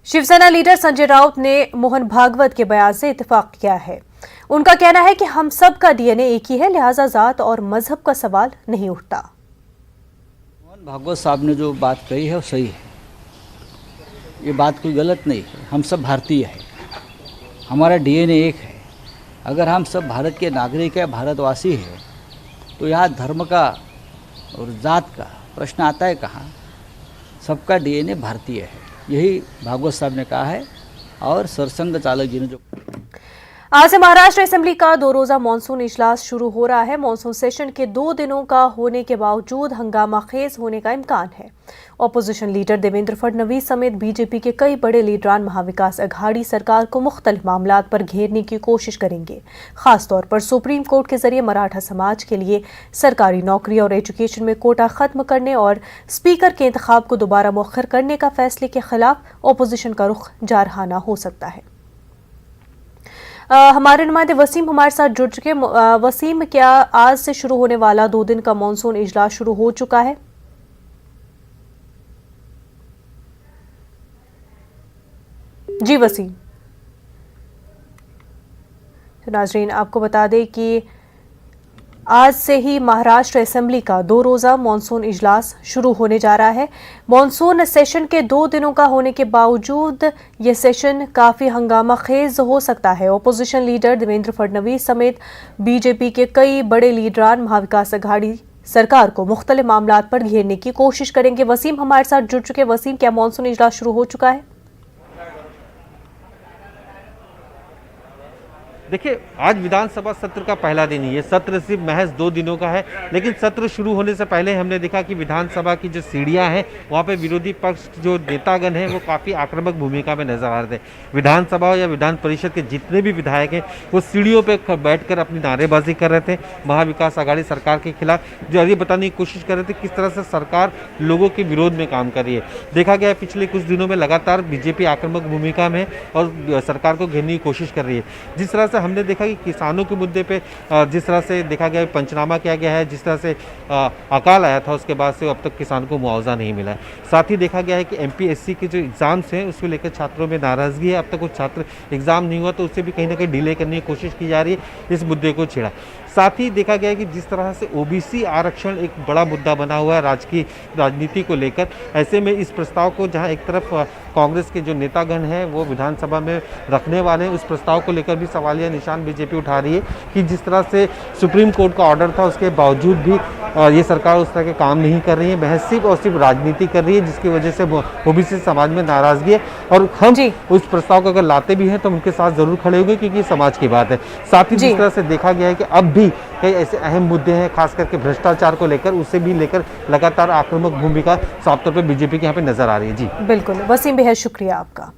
Shiv Sena leader Sanjay Raut ने मोहन भागवत के बयान से इत्तेफाक किया है। उनका कहना है कि हम सब का डीएनए एक ही है, लिहाजा जात और मजहब का सवाल नहीं उठता। मोहन भागवत साहब ने जो बात कही है वो सही है, ये बात कोई गलत नहीं है। हम सब भारतीय हैं, हमारा डीएनए एक है। अगर हम सब भारत के नागरिक हैं, भारतवासी हैं, तो यहाँ धर्म का और जात का प्रश्न आता है कहाँ? सबका डीएनए भारतीय है, यही भागवत साहब ने कहा है। और सरसंघ चालक जी ने जो आज से महाराष्ट्र असेंबली का 2 रोजा मानसून इजलास शुरू हो रहा है। मानसून सेशन के 2 दिनों का होने के बावजूद हंगामा खेज होने का इम्कान है। ऑपोजिशन लीडर देवेंद्र फडणवीस समेत बीजेपी के कई बड़े लीडरान महाविकास अघाड़ी सरकार को मुख्तलिफ मामलात पर घेरने की कोशिश करेंगे। खासतौर पर सुप्रीम कोर्ट के जरिए मराठा समाज के लिए सरकारी नौकरी और एजुकेशन में कोटा खत्म करने और स्पीकर के इंतखाब को दोबारा मौखर करने का फैसले के खिलाफ ऑपोजिशन का रुख जारहाना हो सकता है। हमारे नुमाइंदे वसीम हमारे साथ जुड़ चुके हैं। वसीम, क्या आज से शुरू होने वाला 2 दिन का मानसून इजलास शुरू हो चुका है? जी वसीम। तो नाजरीन, आपको बता दें कि आज से ही महाराष्ट्र असेंबली का 2 रोजा मानसून इजलास शुरू होने जा रहा है। मानसून सेशन के 2 दिनों का होने के बावजूद ये सेशन काफी हंगामा खेज हो सकता है। ऑपोजिशन लीडर देवेंद्र फडणवीस समेत बीजेपी के कई बड़े लीडरान महाविकास अघाड़ी सरकार को मुख्तलिफ मामलात पर घेरने की कोशिश करेंगे। वसीम हमारे साथ जुड़ चुके। वसीम, क्या मानसून इजलास शुरू हो चुका है? देखिए, आज विधानसभा सत्र का पहला दिन ही है। सत्र सिर्फ महज 2 दिनों का है, लेकिन सत्र शुरू होने से पहले हमने देखा कि विधानसभा की जो सीढ़ियां हैं वहाँ पे विरोधी पक्ष जो नेतागण हैं वो काफ़ी आक्रामक भूमिका में नजर आ रहे थे। विधानसभा या विधान परिषद के जितने भी विधायक हैं वो सीढ़ियों पर बैठकर अपनी नारेबाजी कर रहे थे महाविकास अघाड़ी सरकार के खिलाफ, जो ये बताने की कोशिश कर रहे थे किस तरह से सरकार लोगों के विरोध में काम कर रही है। देखा गया पिछले कुछ दिनों में लगातार बीजेपी आक्रामक भूमिका में और सरकार को घेरने की कोशिश कर रही है। जिस तरह से हमने देखा कि किसानों के मुद्दे पे जिस तरह से देखा गया पंचनामा किया गया है, जिस तरह से अकाल आया था उसके बाद से अब तक किसान को मुआवजा नहीं मिला है। साथ ही देखा गया है कि एमपीएससी के जो एग्ज़ाम्स हैं उसको लेकर छात्रों में नाराज़गी है। अब तक कुछ छात्र एग्ज़ाम नहीं हुआ तो उससे भी कहीं ना कहीं डिले करने की कोशिश की जा रही है। इस मुद्दे को छेड़ा। साथ ही देखा गया है कि जिस तरह से ओबीसी आरक्षण एक बड़ा मुद्दा बना हुआ है राजनीति को लेकर, ऐसे में इस प्रस्ताव को जहां एक तरफ कांग्रेस के जो नेतागण हैं वो विधानसभा में रखने वाले हैं, उस प्रस्ताव को लेकर भी सवालिया निशान बीजेपी उठा रही है कि जिस तरह से सुप्रीम कोर्ट का ऑर्डर था उसके बावजूद भी ये सरकार उस तरह के काम नहीं कर रही है, महज सिर्फ और सिर्फ राजनीति कर रही है, जिसकी वजह से ओबीसी समाज में नाराजगी है। और हम उस प्रस्ताव को अगर लाते भी हैं तो उनके साथ जरूर खड़े होंगे क्योंकि समाज की बात है। साथ ही जिस तरह से देखा गया है कि अब भी कई ऐसे अहम मुद्दे हैं खास करके भ्रष्टाचार को लेकर, उसे भी लेकर लगातार आक्रामक भूमिका साफ तौर पर बीजेपी के यहाँ पे नजर आ रही है। जी बिल्कुल वसीम, बेहद शुक्रिया आपका।